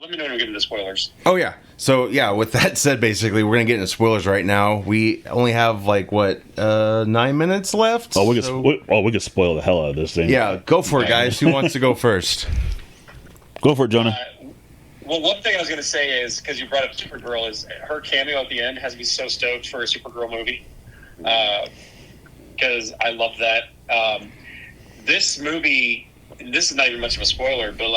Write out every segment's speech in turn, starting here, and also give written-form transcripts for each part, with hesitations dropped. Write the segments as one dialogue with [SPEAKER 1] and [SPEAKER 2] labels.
[SPEAKER 1] Let me know when we get into spoilers.
[SPEAKER 2] Oh, yeah. So, yeah, with that said, basically, we're going to get into spoilers right now. We only have, 9 minutes left?
[SPEAKER 3] We can spoil the hell out of this thing.
[SPEAKER 2] Yeah, go for it, guys. Who wants to go first?
[SPEAKER 3] Go for it, Jonah.
[SPEAKER 1] Well, one thing I was going to say is, because you brought up Supergirl, is her cameo at the end has me so stoked for a Supergirl movie. Because I love that. This movie, this is not even much of a spoiler, but,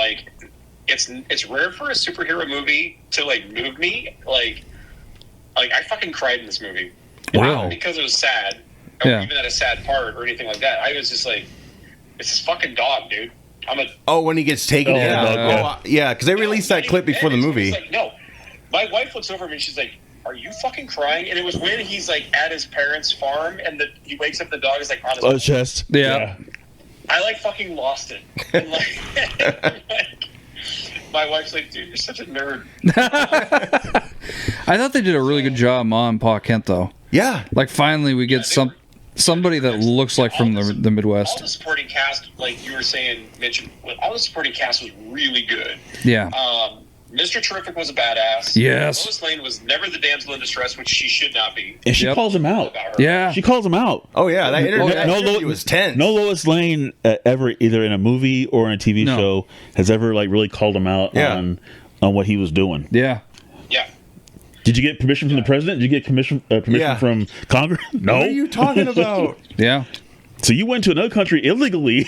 [SPEAKER 1] it's rare for a superhero movie to move me. I fucking cried in this movie.
[SPEAKER 3] Wow.
[SPEAKER 1] Not because it was sad, or even at a sad part or anything like that. I was just like, it's this fucking dog, dude.
[SPEAKER 2] When he gets taken in. Yeah, because they released that clip before the movie.
[SPEAKER 1] No. My wife looks over at me and she's like, are you fucking crying? And it was when he's at his parents' farm and he wakes up, the dog is on his
[SPEAKER 3] chest.
[SPEAKER 4] Yeah.
[SPEAKER 1] I fucking lost it. And my wife's like, dude, you're such a nerd.
[SPEAKER 4] I thought they did a really good job, Ma and Pa Kent, though.
[SPEAKER 2] Yeah.
[SPEAKER 4] Finally we get somebody that looks like from the Midwest.
[SPEAKER 1] All the supporting cast, like you were saying, Mitch, all the supporting cast was really good.
[SPEAKER 4] Yeah.
[SPEAKER 1] Mr. Terrific was a badass.
[SPEAKER 4] Yes.
[SPEAKER 1] Lois Lane was never the damsel in distress, which she should not be.
[SPEAKER 3] And she calls him out.
[SPEAKER 4] Yeah.
[SPEAKER 3] She calls him out.
[SPEAKER 2] Oh, yeah. That interview was tense.
[SPEAKER 3] No Lois Lane ever, either in a movie or in a TV show, has ever really called him out on what he was doing.
[SPEAKER 4] Yeah.
[SPEAKER 1] Yeah.
[SPEAKER 3] Did you get permission from the president? Did you get permission from Congress? No.
[SPEAKER 2] What are you talking about?
[SPEAKER 4] Yeah.
[SPEAKER 3] So you went to another country illegally.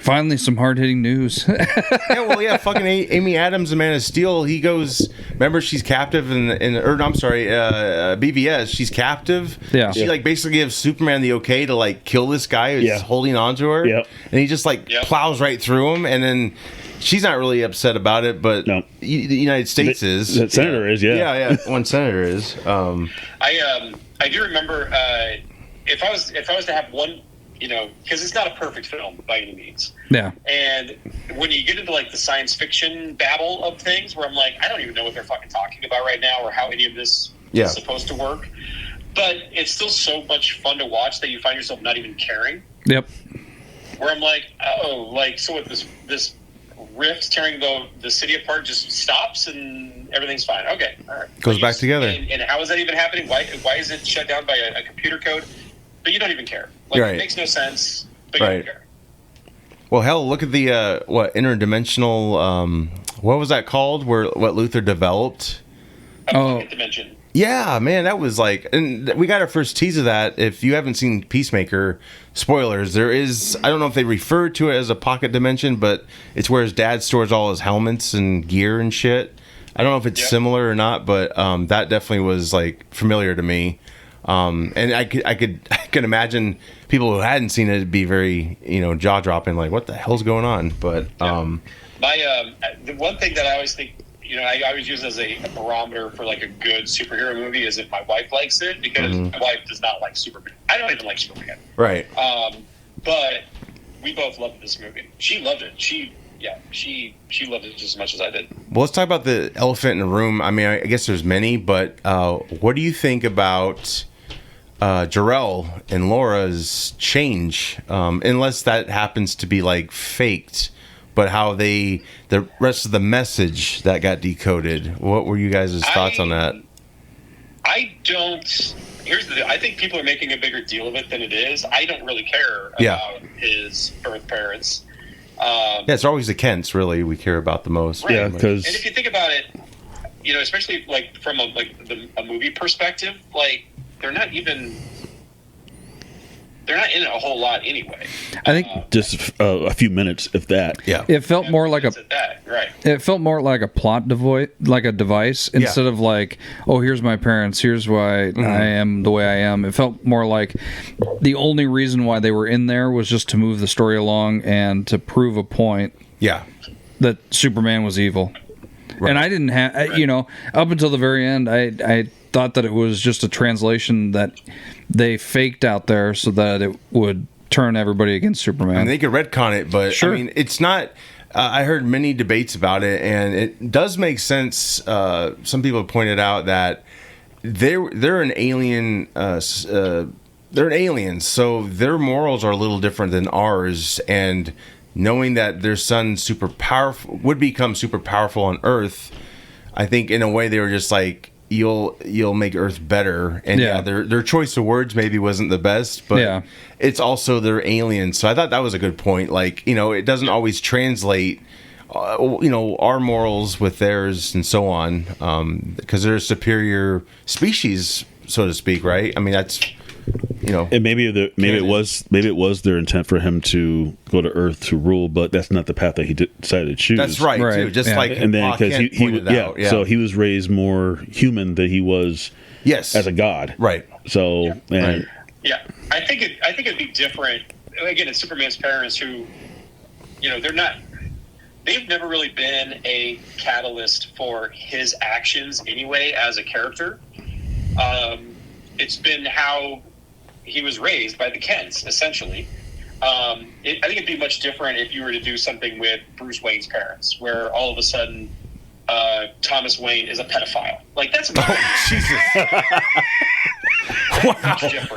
[SPEAKER 4] Finally, some hard-hitting news.
[SPEAKER 2] Fucking Amy Adams and Man of Steel. He goes, remember she's captive BVS. She's captive.
[SPEAKER 4] Yeah.
[SPEAKER 2] She basically gives Superman the okay to kill this guy who's holding on to her.
[SPEAKER 3] Yep.
[SPEAKER 2] And he just plows right through him, and then she's not really upset about it, but the United States is.
[SPEAKER 3] The senator is,
[SPEAKER 2] yeah. One senator is.
[SPEAKER 1] I do remember if I was to have one, because it's not a perfect film by any means.
[SPEAKER 4] Yeah.
[SPEAKER 1] And when you get into the science fiction babble of things, where I'm like, I don't even know what they're fucking talking about right now, or how any of this is supposed to work. But it's still so much fun to watch that you find yourself not even caring.
[SPEAKER 4] Yep.
[SPEAKER 1] Where I'm like, so what, this rift tearing the city apart just stops and everything's fine. Okay, all right.
[SPEAKER 2] Goes back together.
[SPEAKER 1] And how is that even happening? Why is it shut down by a computer code? But you don't even care.
[SPEAKER 2] Right.
[SPEAKER 1] It makes no sense, but you don't care.
[SPEAKER 2] Well, hell, look at the interdimensional. What was that called? What Luthor developed?
[SPEAKER 1] Pocket dimension.
[SPEAKER 2] Yeah, man, that was and we got our first tease of that. If you haven't seen Peacemaker, spoilers, there is, I don't know if they refer to it as a pocket dimension, but it's where his dad stores all his helmets and gear and shit. I don't know if it's similar or not, but that definitely was familiar to me. And I could imagine people who hadn't seen it be very, jaw dropping, what the hell's going on? But
[SPEAKER 1] the one thing that I always think, I always use as a barometer for a good superhero movie is if my wife likes it, because my wife does not like Superman. I don't even like Superman.
[SPEAKER 2] Right.
[SPEAKER 1] But we both loved this movie. She loved it. She loved it just as much as I did.
[SPEAKER 2] Well, let's talk about the elephant in the room. I mean, I guess there's many, but what do you think about Jor-El and Laura's change? Unless that happens to be faked, but how the rest of the message that got decoded. What were you guys' thoughts on that?
[SPEAKER 1] I don't. Here's the deal. I think people are making a bigger deal of it than it is. I don't really care about his birth parents.
[SPEAKER 2] It's always the Kents, really, we care about the most.
[SPEAKER 1] Right.
[SPEAKER 3] Yeah, because...
[SPEAKER 1] And if you think about it, especially from a movie perspective, they're not in it a whole lot anyway.
[SPEAKER 4] I think
[SPEAKER 3] just a few minutes, if that.
[SPEAKER 2] Yeah.
[SPEAKER 4] It felt more like
[SPEAKER 1] right.
[SPEAKER 4] It felt more like a plot device instead of oh, here's my parents, here's why I am the way I am. It felt more like the only reason why they were in there was just to move the story along and to prove a point.
[SPEAKER 2] Yeah.
[SPEAKER 4] That Superman was evil. Right. And I didn't have, up until the very end, I thought that it was just a translation that they faked out there so that it would turn everybody against Superman.
[SPEAKER 2] I mean, they could retcon it, but
[SPEAKER 4] sure.
[SPEAKER 2] I mean, it's not. I heard many debates about it, and it does make sense. Some people have pointed out that they're an alien. They're an alien, so their morals are a little different than ours, and knowing that their son would become super powerful on Earth, I think in a way they were just like, you'll make Earth better. And their choice of words maybe wasn't the best, but it's also they're aliens. So I thought that was a good point. Like, it doesn't always translate, our morals with theirs and so on, because they're a superior species, so to speak, right? I mean, that's,
[SPEAKER 3] and maybe it was their intent for him to go to Earth to rule, but that's not the path that he decided to choose.
[SPEAKER 2] That's right. Too. Just like,
[SPEAKER 3] and then because so he was raised more human than he was, as a god,
[SPEAKER 2] right?
[SPEAKER 3] So
[SPEAKER 1] I think it'd be different. Again, it's Superman's parents who, they've never really been a catalyst for his actions anyway as a character. It's been how he was raised by the Kents, essentially. I think it'd be much different if you were to do something with Bruce Wayne's parents, where all of a sudden Thomas Wayne is a pedophile. Like, that's
[SPEAKER 2] Jesus.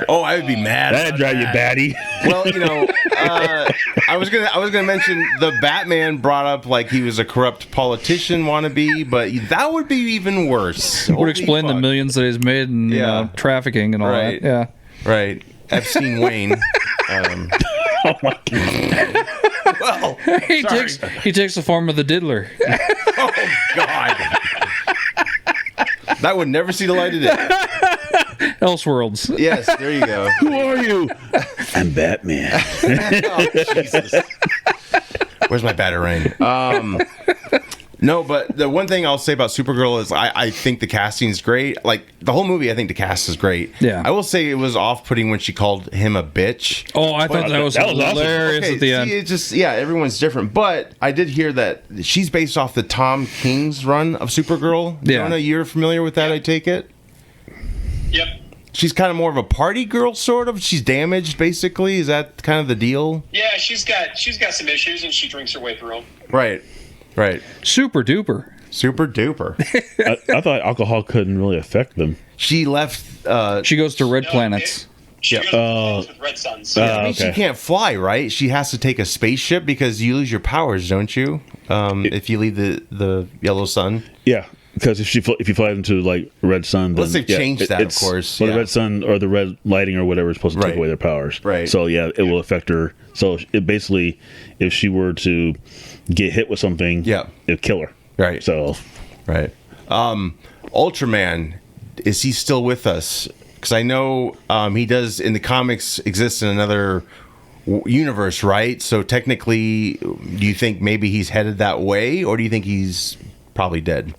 [SPEAKER 2] Oh, I would be mad.
[SPEAKER 3] That'd drive you batty.
[SPEAKER 2] Well, I was gonna mention the Batman brought up like he was a corrupt politician wannabe, but that would be even worse.
[SPEAKER 4] Would explain the millions that he's made in trafficking and all that. Yeah,
[SPEAKER 2] right. Epstein Wayne.
[SPEAKER 3] Oh my god.
[SPEAKER 2] Well,
[SPEAKER 4] he takes the form of the diddler.
[SPEAKER 2] Oh God. That would never see the light of day.
[SPEAKER 4] Elseworlds.
[SPEAKER 2] Yes, there you go.
[SPEAKER 3] Who are you? I'm Batman.
[SPEAKER 2] Oh, Jesus. Where's my Batarang? No, but the one thing I'll say about Supergirl is I think the casting is great. Like, the whole movie, I think the cast is great.
[SPEAKER 4] Yeah.
[SPEAKER 2] I will say it was off-putting when she called him a bitch.
[SPEAKER 4] Oh, I thought that was hilarious
[SPEAKER 2] awesome.
[SPEAKER 4] at the end.
[SPEAKER 2] It just, everyone's different. But I did hear that she's based off the Tom King's run of Supergirl.
[SPEAKER 4] Yeah.
[SPEAKER 2] Jonah, you're familiar with that, I take it?
[SPEAKER 1] Yep.
[SPEAKER 2] She's kind of more of a party girl, sort of. She's damaged, basically. Is that kind of the deal?
[SPEAKER 1] Yeah, she's got some issues, and she drinks her way through them.
[SPEAKER 2] Right.
[SPEAKER 4] Super duper.
[SPEAKER 3] I thought alcohol couldn't really affect them.
[SPEAKER 2] She left.
[SPEAKER 4] She goes to red planets.
[SPEAKER 1] She goes with Red Suns.
[SPEAKER 2] I mean, she can't fly, right? She has to take a spaceship because you lose your powers, don't you? If you leave the yellow sun.
[SPEAKER 3] Yeah. Because if you fly into like red sun, then
[SPEAKER 2] they've changed that, of course.
[SPEAKER 3] Well, the red sun or the red lighting or whatever is supposed to take away their powers.
[SPEAKER 2] Right.
[SPEAKER 3] So it will affect her. So it basically, if she were to get hit with something, it'd kill her.
[SPEAKER 2] Right.
[SPEAKER 3] So,
[SPEAKER 2] right. Ultraman, is he still with us? Because I know he does in the comics exist in another universe, right? So technically, do you think maybe he's headed that way, or do you think he's probably dead?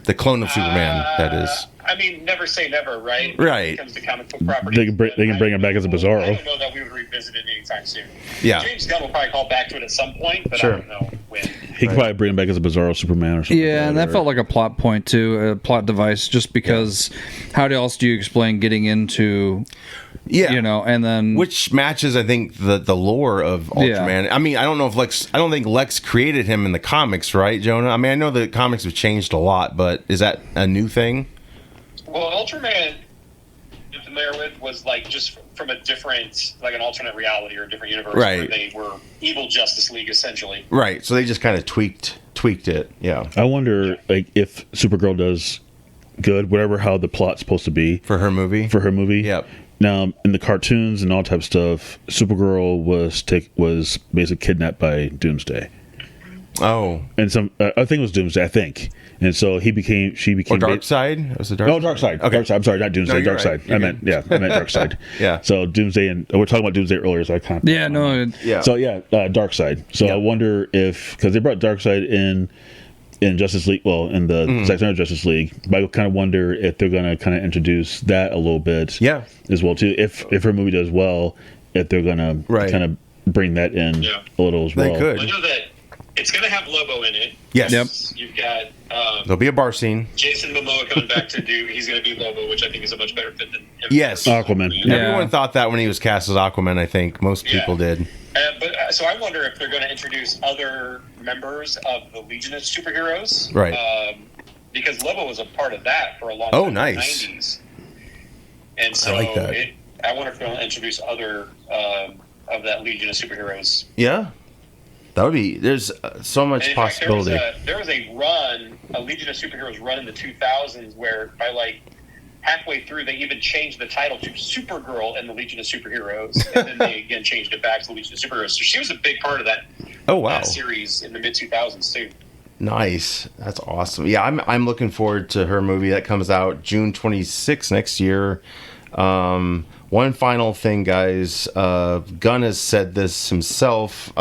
[SPEAKER 2] The clone of Superman, that is.
[SPEAKER 1] I mean, never say never, right?
[SPEAKER 2] Right.
[SPEAKER 1] When it comes to comic book property.
[SPEAKER 3] They can bring him back as a Bizarro.
[SPEAKER 1] I don't know that we would revisit it anytime soon.
[SPEAKER 2] Yeah.
[SPEAKER 1] James Gunn will probably call back to it at some point, but I don't know when.
[SPEAKER 3] He could probably bring him back as a Bizarro Superman or something.
[SPEAKER 4] Yeah, and that felt like a plot point too, a plot device, just because how else do you explain getting into...
[SPEAKER 2] Yeah,
[SPEAKER 4] and then
[SPEAKER 2] which matches, I think, the lore of Ultraman. I mean, I don't know if I don't think Lex created him in the comics, right, Jonah? I mean, I know the comics have changed a lot, but is that a new thing?
[SPEAKER 1] Well, Ultraman, I'm familiar with, was like just from a different, like an alternate reality or a different universe, where they were evil Justice League, essentially.
[SPEAKER 2] Right. So they just kind of tweaked it. Yeah.
[SPEAKER 3] I wonder, like, if Supergirl does good, how the plot's supposed to be
[SPEAKER 2] for her movie.
[SPEAKER 3] Yep. Now, in the cartoons and all type of stuff, Supergirl was basically kidnapped by Doomsday.
[SPEAKER 2] Oh,
[SPEAKER 3] and I think it was Doomsday. I think, and so she became.
[SPEAKER 2] Or Darkseid? Was it Darkseid?
[SPEAKER 3] No, Darkseid.
[SPEAKER 2] Okay,
[SPEAKER 3] Darkseid. I'm sorry, not Doomsday.
[SPEAKER 2] No,
[SPEAKER 3] Darkseid.
[SPEAKER 2] Right.
[SPEAKER 3] I meant Darkseid.
[SPEAKER 2] Yeah.
[SPEAKER 3] So Doomsday, and we're talking about Doomsday earlier, so I kind of.
[SPEAKER 4] Yeah. No.
[SPEAKER 2] Yeah.
[SPEAKER 3] So Darkseid. So I wonder if, because they brought Darkseid in Justice League, in the Zack Snyder Justice League, but I kind of wonder if they're going to kind of introduce that a little bit, as well too. If her movie does well, if they're going to kind of bring that in a little as well.
[SPEAKER 2] They could.
[SPEAKER 1] I know that it's going to have Lobo in it.
[SPEAKER 2] Yes.
[SPEAKER 4] Yep.
[SPEAKER 1] You've got
[SPEAKER 2] there'll be a bar scene.
[SPEAKER 1] Jason Momoa coming back to do. He's going to be Lobo, which I think is a much better fit than him.
[SPEAKER 2] Yes.
[SPEAKER 3] Aquaman.
[SPEAKER 4] Yeah.
[SPEAKER 2] Everyone thought that when he was cast as Aquaman. I think most people did.
[SPEAKER 1] So I wonder if they're going to introduce other members of the Legion of Superheroes,
[SPEAKER 2] right?
[SPEAKER 1] Because Lobo was a part of that for a long time.
[SPEAKER 2] Oh, nice.
[SPEAKER 1] In the 90s. And so
[SPEAKER 2] I like that.
[SPEAKER 1] I wonder if they'll introduce other of that Legion of Superheroes.
[SPEAKER 2] Yeah. That would be. There's so much possibility.
[SPEAKER 1] There was a run, a Legion of Superheroes run in the 2000s, where by like halfway through they even changed the title to Supergirl and the Legion of Superheroes, and then they again changed it back to the Legion of Superheroes. So she was a big part of that.
[SPEAKER 2] Oh wow!
[SPEAKER 1] That series in the mid 2000s too.
[SPEAKER 2] Nice. That's awesome. Yeah, I'm looking forward to her movie that comes out June 26th next year. One final thing, guys. Gunn has said this himself.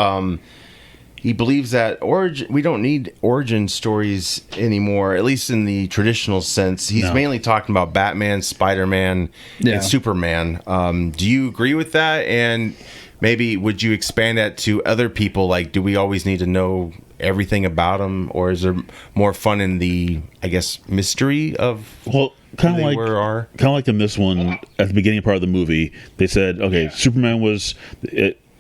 [SPEAKER 2] He believes that we don't need origin stories anymore, at least in the traditional sense. He's mainly talking about Batman, Spider-Man, and Superman. Do you agree with that? And maybe would you expand that to other people? Like, do we always need to know everything about them, or is there more fun in the, I guess, mystery of
[SPEAKER 3] kind of like in this one at the beginning part of the movie? They said, okay, Superman was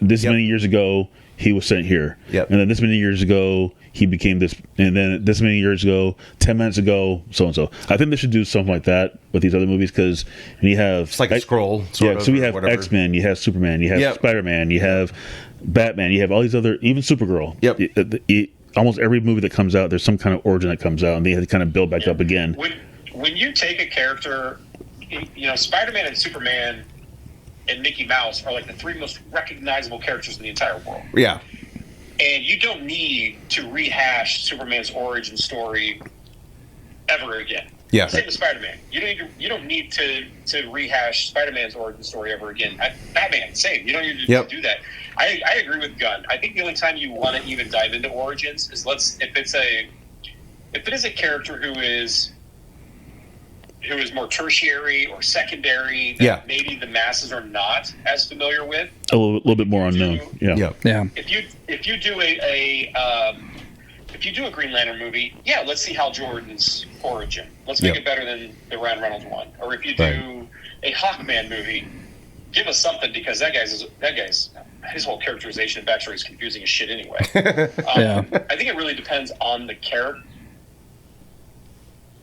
[SPEAKER 3] this many years ago. He was sent here, and then this many years ago he became this, and then this many years ago, 10 minutes ago, so and so. I think they should do something like that with these other movies, because you have
[SPEAKER 2] it's like a scroll.
[SPEAKER 3] So we have X-Men, you have Superman, you have Spider-Man, you have Batman, you have all these other, even Supergirl. Almost every movie that comes out, there's some kind of origin that comes out, and they have to kind of build back up again.
[SPEAKER 1] When you take a character, Spider-Man and Superman and Mickey Mouse are like the three most recognizable characters in the entire world.
[SPEAKER 2] Yeah.
[SPEAKER 1] And you don't need to rehash Superman's origin story ever again.
[SPEAKER 2] Yeah.
[SPEAKER 1] Same with Spider-Man. You don't need to rehash Spider-Man's origin story ever again. Batman, same. You don't need to do that. I agree with Gunn. I think the only time you want to even dive into origins is if it is a character who is more tertiary or secondary that maybe the masses are not as familiar with.
[SPEAKER 3] A little bit more unknown.
[SPEAKER 1] If you do a Green Lantern movie, let's see Hal Jordan's origin. Let's make it better than the Ryan Reynolds one. Or if you do a Hawkman movie, give us something, because that guy's his whole characterization and backstory is confusing as shit anyway. I think it really depends on the character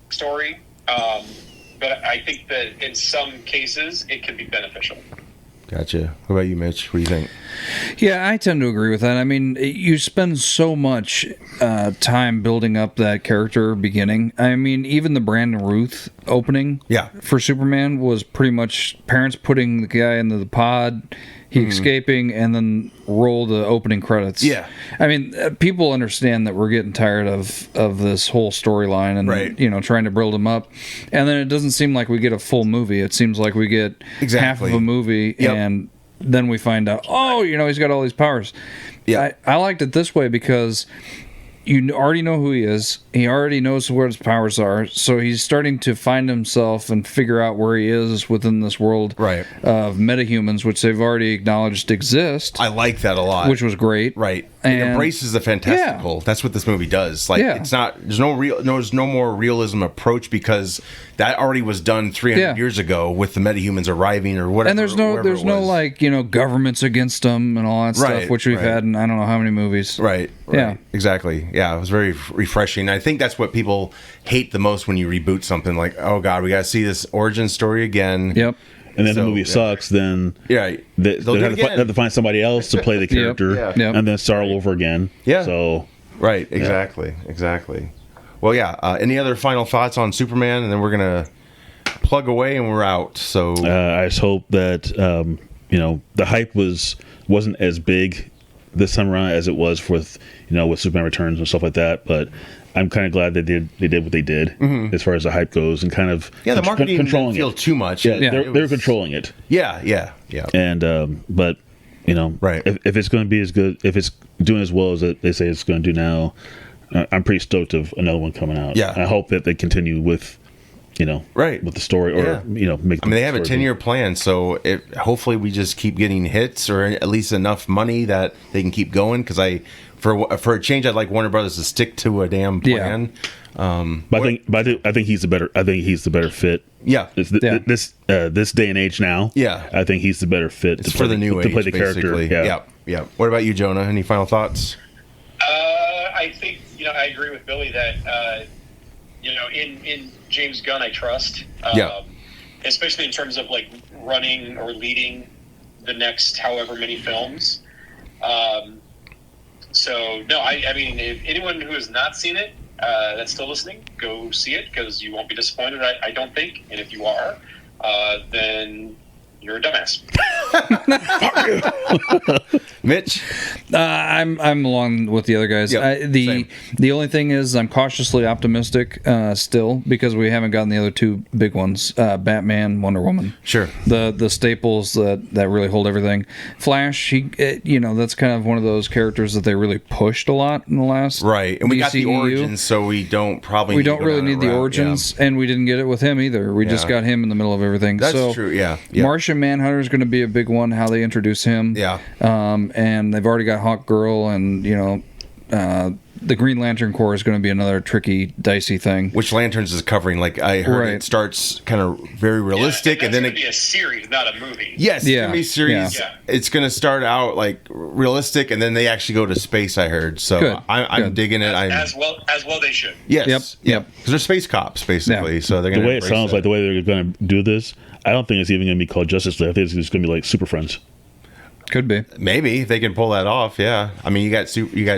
[SPEAKER 1] story. But I think that in some cases it can be beneficial.
[SPEAKER 2] Gotcha. What about you, Mitch? What do you think?
[SPEAKER 4] Yeah, I tend to agree with that. I mean, you spend so much time building up that character beginning. I mean, even the Brandon Ruth opening for Superman was pretty much parents putting the guy into the pod, he escaping, and then roll the opening credits.
[SPEAKER 2] Yeah.
[SPEAKER 4] I mean, people understand that we're getting tired of this whole storyline and, trying to build them up. And then it doesn't seem like we get a full movie. It seems like we get half of a movie and then we find out, he's got all these powers. Yeah. I liked it this way because you already know who he is. He already knows where his powers are. So he's starting to find himself and figure out where he is within this world of metahumans, which they've already acknowledged exist.
[SPEAKER 2] I like that a lot.
[SPEAKER 4] Which was great.
[SPEAKER 2] Right. It embraces the fantastical. Yeah. That's what this movie does. Like it's not. There's no more realism approach, because that already was done 300 years ago with the metahumans arriving or whatever.
[SPEAKER 4] And there's no like governments against them and all that stuff, which we've had in I don't know how many movies.
[SPEAKER 2] Right. Yeah. Exactly. Yeah. It was very refreshing. I think that's what people hate the most when you reboot something. Like, oh god, we got to see this origin story again.
[SPEAKER 4] Yep.
[SPEAKER 3] And then the movie sucks, then they have to find somebody else to play the character and then start all over again.
[SPEAKER 2] Yeah.
[SPEAKER 3] So
[SPEAKER 2] exactly. Well, any other final thoughts on Superman? And then we're going to plug away and we're out. So
[SPEAKER 3] I just hope that the hype wasn't as big this time around as it was with Superman Returns and stuff like that, but I'm kind of glad they did what they did as far as the hype goes, and kind of
[SPEAKER 2] the marketing didn't feel too much.
[SPEAKER 3] They were controlling it.
[SPEAKER 2] Yeah.
[SPEAKER 3] And but if it's going to be as good, if it's doing as well as they say it's going to do now, I'm pretty stoked of another one coming out.
[SPEAKER 2] Yeah,
[SPEAKER 3] I hope that they continue with with the story, or make. I mean,
[SPEAKER 2] they have a 10-year plan, so hopefully we just keep getting hits, or at least enough money that they can keep going. Because for a change, I'd like Warner Brothers to stick to a damn plan.
[SPEAKER 3] But I think he's the better fit.
[SPEAKER 2] Yeah,
[SPEAKER 3] this day and age now.
[SPEAKER 2] Yeah,
[SPEAKER 3] I think he's the better fit
[SPEAKER 2] for the new age
[SPEAKER 3] to play the
[SPEAKER 2] basically.
[SPEAKER 3] character.
[SPEAKER 2] Yeah. What about you, Jonah? Any final thoughts?
[SPEAKER 1] I think I agree with Billy that in James Gunn I trust. Especially in terms of like running or leading the next however many films. So no, I mean, if anyone who has not seen it that's still listening, go see it because you won't be disappointed. I don't think, and if you are, then you're a dumbass.
[SPEAKER 2] Mitch,
[SPEAKER 4] I'm along with the other guys.
[SPEAKER 2] Yep,
[SPEAKER 4] The only thing is I'm cautiously optimistic still because we haven't gotten the other two big ones, Batman, Wonder Woman.
[SPEAKER 2] Sure.
[SPEAKER 4] The staples that really hold everything. Flash, that's kind of one of those characters that they really pushed a lot in the last
[SPEAKER 2] right, and we got the
[SPEAKER 4] DCEU.
[SPEAKER 2] origins, so we don't really
[SPEAKER 4] need the origins, and we didn't get it with him either. We just got him in the middle of everything.
[SPEAKER 2] That's true. Yeah.
[SPEAKER 4] Martian Manhunter is going to be a big one. How they introduce him.
[SPEAKER 2] Yeah.
[SPEAKER 4] And they've already got Hawk Girl, and the Green Lantern Corps is going to be another tricky, dicey thing.
[SPEAKER 2] Which Lanterns is covering? Like I heard, it starts kind of very realistic, and then
[SPEAKER 1] it's going to be a series, not a movie.
[SPEAKER 2] Yes, it's going to be a series. Yeah. It's going to start out like realistic, and then they actually go to space. I heard, so I'm digging it.
[SPEAKER 1] As well they should.
[SPEAKER 2] Yes,
[SPEAKER 4] yep.
[SPEAKER 2] Because they're space cops basically. Yeah. So they're going
[SPEAKER 3] the way it sounds like the way they're going to do this. I don't think it's even going to be called Justice League. I think it's just going to be like Super Friends.
[SPEAKER 4] Could be.
[SPEAKER 2] Maybe they can pull that off. Yeah, I mean, you got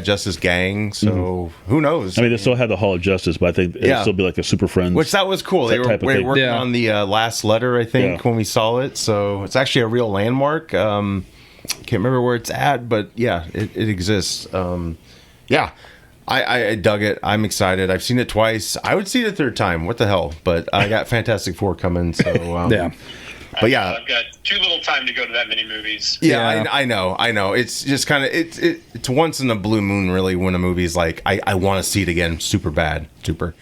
[SPEAKER 2] Justice Gang, so who knows?
[SPEAKER 3] I mean, they still have the Hall of Justice, but I think it'll still be like a Super Friends.
[SPEAKER 2] Which that was cool. They were working on the last letter, I think, when we saw it. So it's actually a real landmark. Can't remember where it's at, but yeah, it exists. I dug it. I'm excited. I've seen it twice. I would see it a third time. What the hell? But I got Fantastic Four coming, so yeah. But yeah,
[SPEAKER 1] I've got too little time to go to that many movies.
[SPEAKER 2] Yeah. I know. It's just kind of it's once in a blue moon, really, when a movie's like I want to see it again, super bad, super.